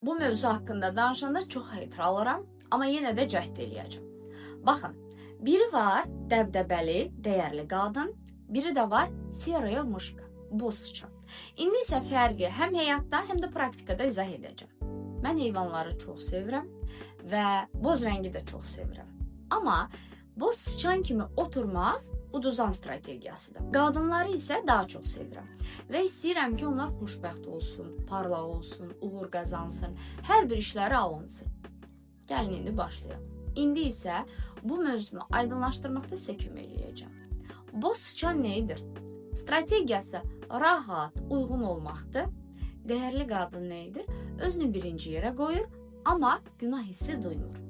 Bu mövzu haqqında danışanda çox heytr alıram, amma yenə də cəhd eləyəcəm. Baxın, biri var dəbdəbəli, dəyərli qadın, biri də var seraya muşka, boz sıçan. İndi isə fərqi həm həyatda, həm də praktikada izah edəcəm. Mən heyvanları çox sevirəm və boz rəngi də çox sevirəm. Amma boz sıçan kimi oturmaq uduzan strategiyasıdır. Qadınları isə daha çox sevirəm və istəyirəm ki, onlar xoşbəxt olsun, parlaq olsun, uğur qazansın, hər bir işləri alınsın. Gəlin indi başlayaq. İndi isə bu mövzunu aydınlaşdırmaqda sizə kömək eləyəcəm. Boz sıçan nəyidir? Strategiyası rahat, uyğun olmaqdır. Dəyərli qadın nəyidir? Özünü birinci yerə qoyur, amma günah hissi duymur.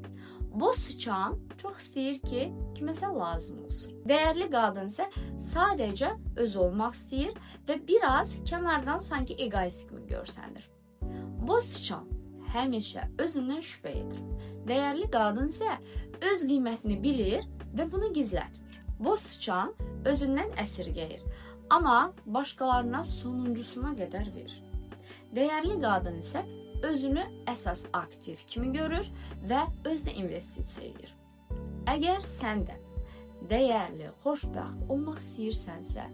Boz sıçan çox istəyir ki, kiməsə lazım olsun. Dəyərli qadın isə sadəcə öz olmaq istəyir və biraz kənardan sanki egoist kimi görsənir. Boz sıçan həmişə özündən şübhə edir. Dəyərli qadın isə öz qiymətini bilir və bunu gizlətmir. Boz sıçan özündən əsirgəyir, amma başqalarına sonuncusuna qədər verir. Dəyərli qadın isə özünü əsas aktiv kimi görür və özünə investisiya edir. Əgər sən də dəyərli, xoşbəxt olmaq istəyirsənsə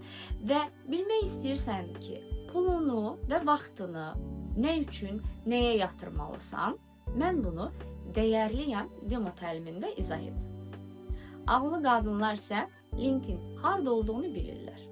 və bilmək istəyirsən ki, pulunu və vaxtını nə üçün, nəyə yatırmalısan, mən bunu Dəyərliyəm demo təlimində izah edim. Ağıllı qadınlar isə linkin harda olduğunu bilirlər.